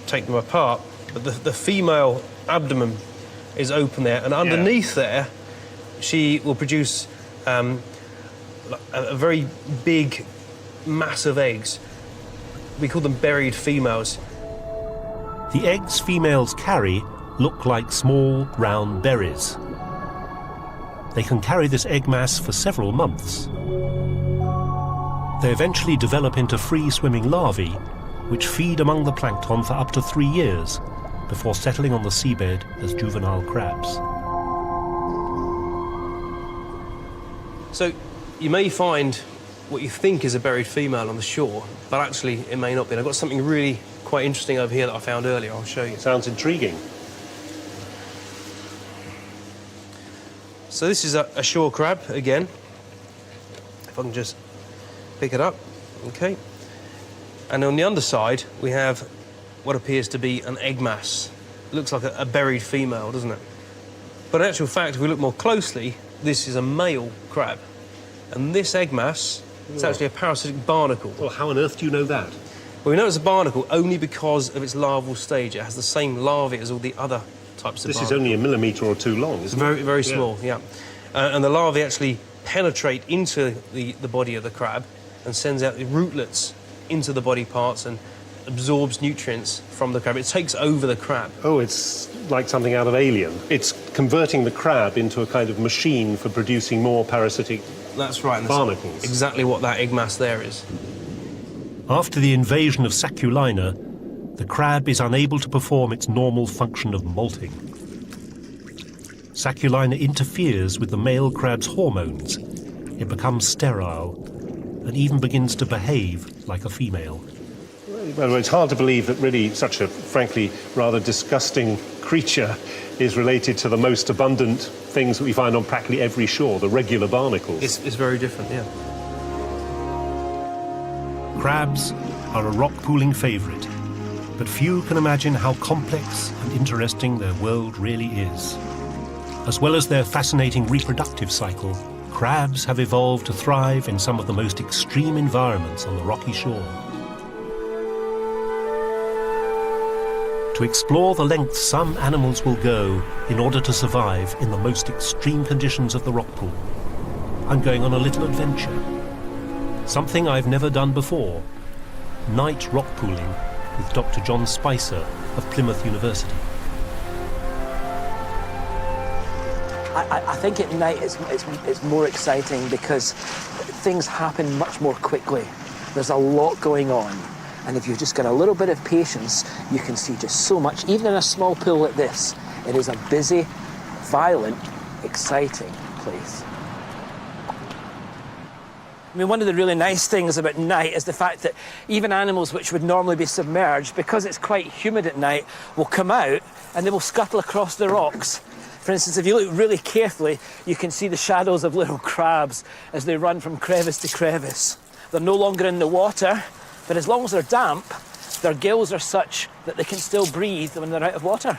[SPEAKER 7] take them apart, but the female abdomen is open there, and underneath there, she will produce a very big mass of eggs. We call them buried females.
[SPEAKER 1] The eggs females carry look like small, round berries. They can carry this egg mass for several months. They eventually develop into free-swimming larvae, which feed among the plankton for up to 3 years, before settling on the seabed as juvenile crabs.
[SPEAKER 7] So you may find what you think is a buried female on the shore, but actually it may not be. And I've got something really quite interesting over here that I found earlier. I'll show you.
[SPEAKER 2] Sounds intriguing.
[SPEAKER 7] So this is a shore crab again. If I can just pick it up, okay. And on the underside we have what appears to be an egg mass. It looks like a buried female, doesn't it? But in actual fact, if we look more closely, this is a male crab. And this egg mass It's actually a parasitic barnacle.
[SPEAKER 1] Well, how on earth do you know that?
[SPEAKER 7] Well, we know it's a barnacle only because of its larval stage. It has the same larvae as all the other types of
[SPEAKER 1] This
[SPEAKER 7] barnacles.
[SPEAKER 1] is only a millimetre or two long, isn't it?
[SPEAKER 7] Very, very small, yeah. And the larvae actually penetrate into the body of the crab and sends out the rootlets into the body parts and absorbs nutrients from the crab. It takes over the crab.
[SPEAKER 1] Oh, it's like something out of Alien. It's converting the crab into a kind of machine for producing more parasitic
[SPEAKER 7] That's right. and
[SPEAKER 1] barnacles.
[SPEAKER 7] That's exactly what that egg mass there is.
[SPEAKER 1] After the invasion of Saculina, the crab is unable to perform its normal function of molting. Saculina interferes with the male crab's hormones. It becomes sterile and even begins to behave like a female. Well, it's hard to believe that really such a, frankly, rather disgusting creature is related to the most abundant things that we find on practically every shore, the regular barnacles.
[SPEAKER 7] It's very different, yeah.
[SPEAKER 1] Crabs are a rock pooling favourite, but few can imagine how complex and interesting their world really is. As well as their fascinating reproductive cycle, crabs have evolved to thrive in some of the most extreme environments on the rocky shore. To explore the lengths some animals will go in order to survive in the most extreme conditions of the rock pool, I'm going on a little adventure. Something I've never done before. Night rock pooling with Dr. John Spicer of Plymouth University.
[SPEAKER 9] I think at night it's more exciting because things happen much more quickly. There's a lot going on. And if you've just got a little bit of patience, you can see just so much. Even in a small pool like this, it is a busy, violent, exciting place. I mean, one of the really nice things about night is the fact that even animals which would normally be submerged, because it's quite humid at night, will come out and they will scuttle across the rocks. For instance, if you look really carefully, you can see the shadows of little crabs as they run from crevice to crevice. They're no longer in the water, but as long as they're damp, their gills are such that they can still breathe when they're out of water.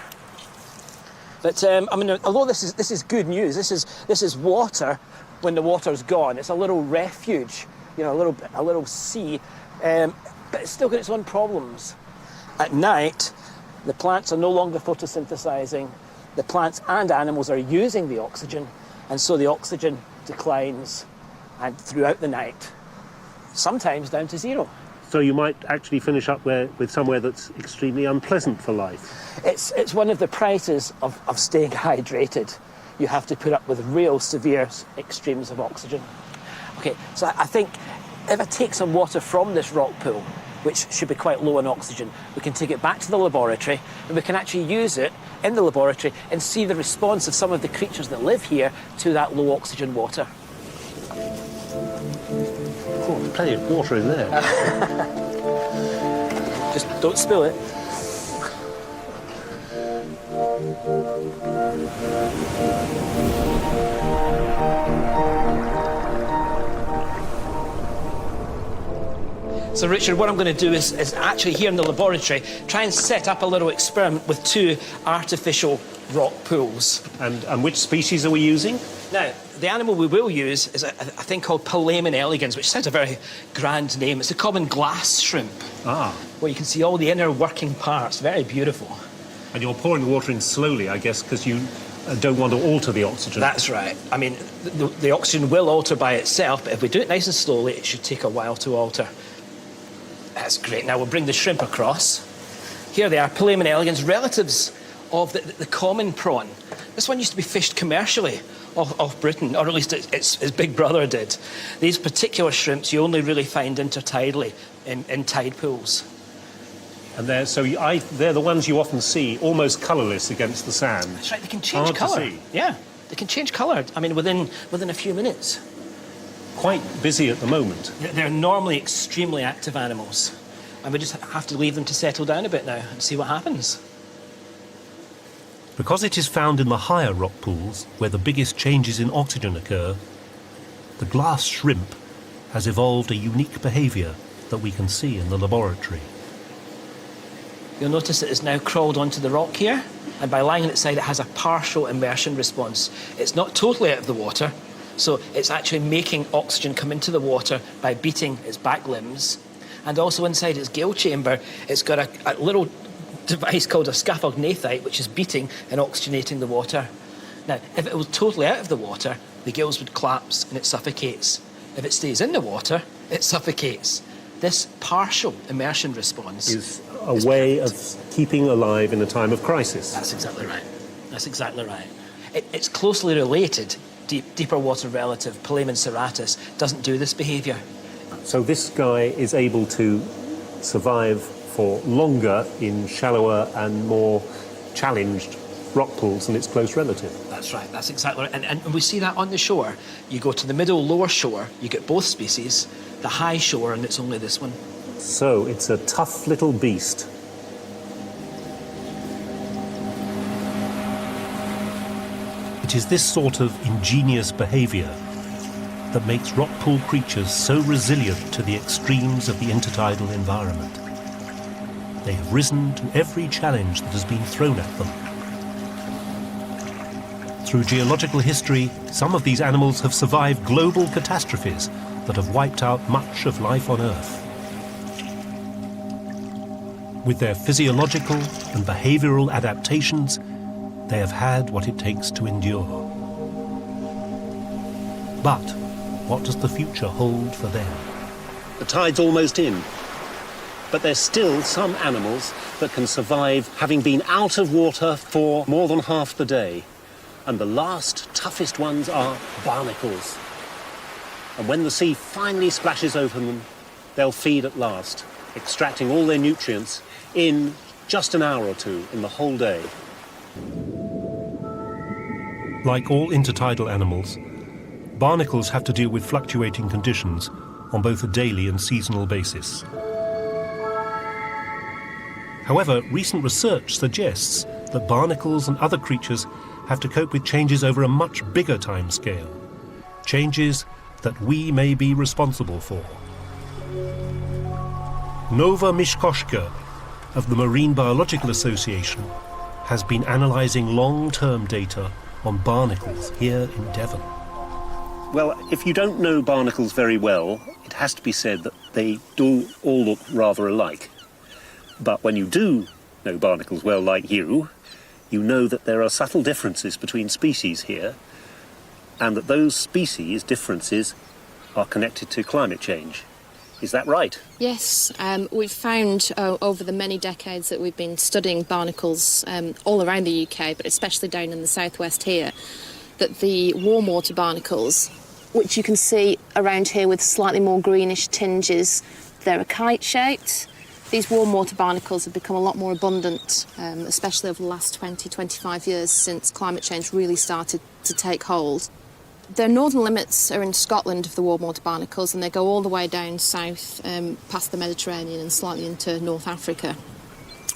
[SPEAKER 9] But I mean, although this is good news, this is water when the water's gone. It's a little refuge, you know, a little sea, but it's still got its own problems. At night, the plants are no longer photosynthesizing. The plants and animals are using the oxygen, and so the oxygen declines, and throughout the night, sometimes down to zero.
[SPEAKER 1] So you might actually finish up with somewhere that's extremely unpleasant for life.
[SPEAKER 9] It's one of the prices of staying hydrated. You have to put up with real severe extremes of oxygen. Okay, so I think if I take some water from this rock pool, which should be quite low in oxygen, we can take it back to the laboratory and we can actually use it in the laboratory and see the response of some of the creatures that live here to that low oxygen water.
[SPEAKER 1] Oh, there's plenty of water in there.
[SPEAKER 9] Just don't spill it. So Richard, what I'm going to do is actually here in the laboratory try and set up a little experiment with two artificial rock pools.
[SPEAKER 1] And which species are we using?
[SPEAKER 9] Now, the animal we will use is a thing called Palaemon elegans, which sounds a very grand name. It's a common glass shrimp.
[SPEAKER 1] Ah.
[SPEAKER 9] Where you can see all the inner working parts. Very beautiful.
[SPEAKER 1] And you're pouring the water in slowly, I guess, because you don't want to alter the oxygen.
[SPEAKER 9] That's right. I mean, the oxygen will alter by itself, but if we do it nice and slowly, it should take a while to alter. That's great. Now we'll bring the shrimp across. Here they are, Palaemon elegans, relatives of the common prawn. This one used to be fished commercially off Britain, or at least its big brother did. These particular shrimps you only really find intertidally in tide pools.
[SPEAKER 1] And they're the ones you often see almost colourless against the sand.
[SPEAKER 9] That's right, they can change
[SPEAKER 1] Hard
[SPEAKER 9] colour.
[SPEAKER 1] to see.
[SPEAKER 9] Yeah, they can change colour. I mean, within a few minutes.
[SPEAKER 1] Quite busy at the moment.
[SPEAKER 9] They're normally extremely active animals, and we just have to leave them to settle down a bit now and see what happens.
[SPEAKER 1] Because it is found in the higher rock pools, where the biggest changes in oxygen occur, the glass shrimp has evolved a unique behaviour that we can see in the laboratory.
[SPEAKER 9] You'll notice that it's now crawled onto the rock here, and by lying on its side it has a partial immersion response. It's not totally out of the water, So it's actually making oxygen come into the water by beating its back limbs. And also inside its gill chamber, it's got a little device called a scaphognathite, which is beating and oxygenating the water. Now, if it was totally out of the water, the gills would collapse and it suffocates. If it stays in the water, it suffocates. This partial immersion response
[SPEAKER 2] is a way of keeping alive in a time of crisis.
[SPEAKER 9] That's exactly right. That's exactly right. It's closely related. Deeper water relative, Palaemon serratus, doesn't do this behaviour.
[SPEAKER 2] So this guy is able to survive for longer in shallower and more challenged rock pools than its close relative.
[SPEAKER 9] That's right, that's exactly right. And we see that on the shore. You go to the middle lower shore, you get both species, the high shore, and it's only this one.
[SPEAKER 2] So it's a tough little beast.
[SPEAKER 1] It is this sort of ingenious behaviour that makes rock pool creatures so resilient to the extremes of the intertidal environment. They have risen to every challenge that has been thrown at them. Through geological history, some of these animals have survived global catastrophes that have wiped out much of life on Earth. With their physiological and behavioural adaptations, they have had what it takes to endure. But what does the future hold for them?
[SPEAKER 5] The tide's almost in, but there's still some animals that can survive having been out of water for more than half the day. And the last, toughest ones are barnacles. And when the sea finally splashes open them, they'll feed at last, extracting all their nutrients in just an hour or two in the whole day.
[SPEAKER 1] Like all intertidal animals, barnacles have to deal with fluctuating conditions on both a daily and seasonal basis. However, recent research suggests that barnacles and other creatures have to cope with changes over a much bigger time scale, changes that we may be responsible for. Nova Mishkoshka of the Marine Biological Association has been analysing long-term data on barnacles here in Devon.
[SPEAKER 5] Well, if you don't know barnacles very well, it has to be said that they do all look rather alike. But when you do know barnacles well, like you know that there are subtle differences between species here, and that those species differences are connected to climate change. Is that right?
[SPEAKER 10] Yes, we've found over the many decades that we've been studying barnacles all around the UK, but especially down in the southwest here, that the warm water barnacles, which you can see around here with slightly more greenish tinges, they're a kite-shaped. These warm water barnacles have become a lot more abundant, especially over the last 20-25 years since climate change really started to take hold. Their northern limits are in Scotland of the warm water barnacles, and they go all the way down south past the Mediterranean and slightly into North Africa.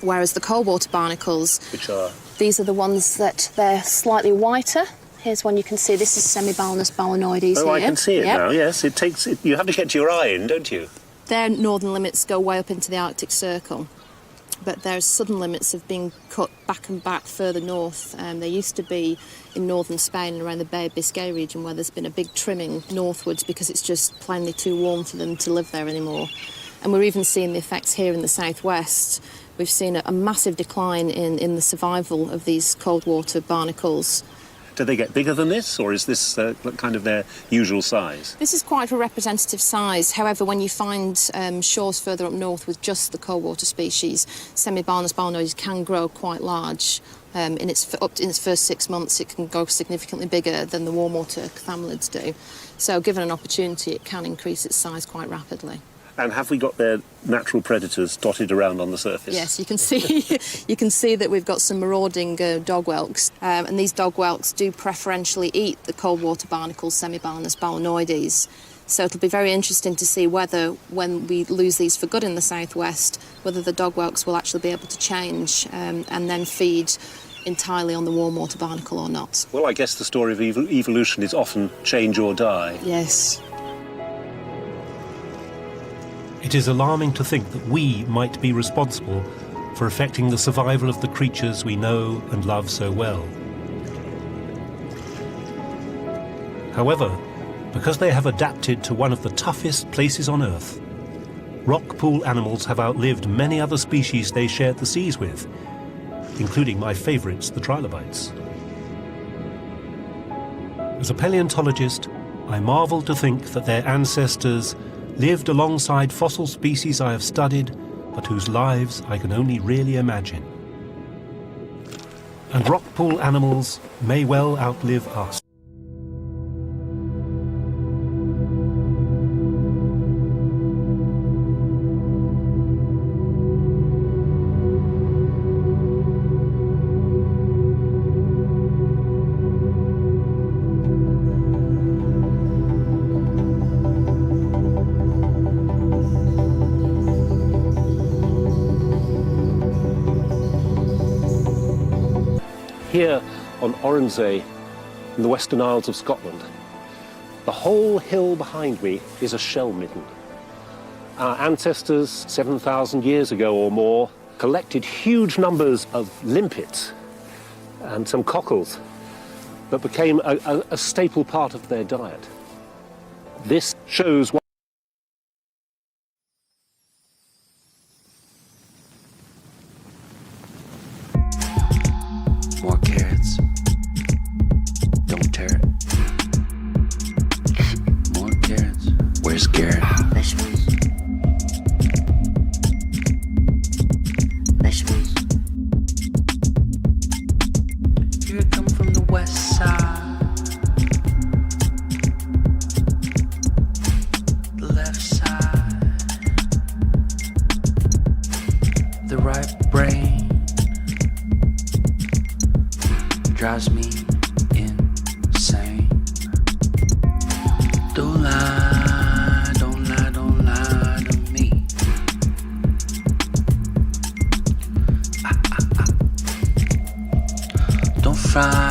[SPEAKER 10] Whereas the cold water barnacles,
[SPEAKER 5] which are?
[SPEAKER 10] These are the ones that they're slightly whiter. Here's one you can see. This is Semibalnus balanoides.
[SPEAKER 5] Oh,
[SPEAKER 10] here.
[SPEAKER 5] I can see it
[SPEAKER 10] Yep.
[SPEAKER 5] now, yes. You have to get your eye in, don't you?
[SPEAKER 10] Their northern limits go way up into the Arctic Circle, but their southern limits have been cut back and back further north. They used to be in northern Spain and around the Bay of Biscay region, where there's been a big trimming northwards because it's just plainly too warm for them to live there anymore. And we're even seeing the effects here in the southwest. We've seen a massive decline in the survival of these cold water barnacles.
[SPEAKER 5] Do they get bigger than this, or is this kind of their usual size?
[SPEAKER 10] This is quite a representative size. However, when you find shores further up north with just the cold water species, Semibalnus balanoides can grow quite large. In its first 6 months, it can go significantly bigger than the warm water cathamids do. So, given an opportunity, it can increase its size quite rapidly.
[SPEAKER 5] And have we got their natural predators dotted around on the surface?
[SPEAKER 10] Yes, you can see that we've got some marauding dog whelks, and these dog whelks do preferentially eat the cold water barnacles, Semibalnus balanoides. So it'll be very interesting to see whether, when we lose these for good in the southwest, whether the dog whelks will actually be able to change and then feed entirely on the warm water barnacle or not.
[SPEAKER 5] Well, I guess the story of evolution is often change or die.
[SPEAKER 10] Yes.
[SPEAKER 1] It is alarming to think that we might be responsible for affecting the survival of the creatures we know and love so well. However, because they have adapted to one of the toughest places on Earth. Rock pool animals have outlived many other species they shared the seas with, including my favourites, the trilobites. As a paleontologist, I marvel to think that their ancestors lived alongside fossil species I have studied, but whose lives I can only really imagine. And rock pool animals may well outlive us.
[SPEAKER 5] Here on Oronsay, in the Western Isles of Scotland, the whole hill behind me is a shell midden. Our ancestors, 7,000 years ago or more, collected huge numbers of limpets and some cockles that became a staple part of their diet. This shows what
[SPEAKER 11] more carrots. Don't tear it. More carrots. Where's Garrett? Vegetables. Vegetables. Here I come from the west side. The left side. The right brain drives me insane. Don't lie, don't lie, don't lie to me. Don't fry.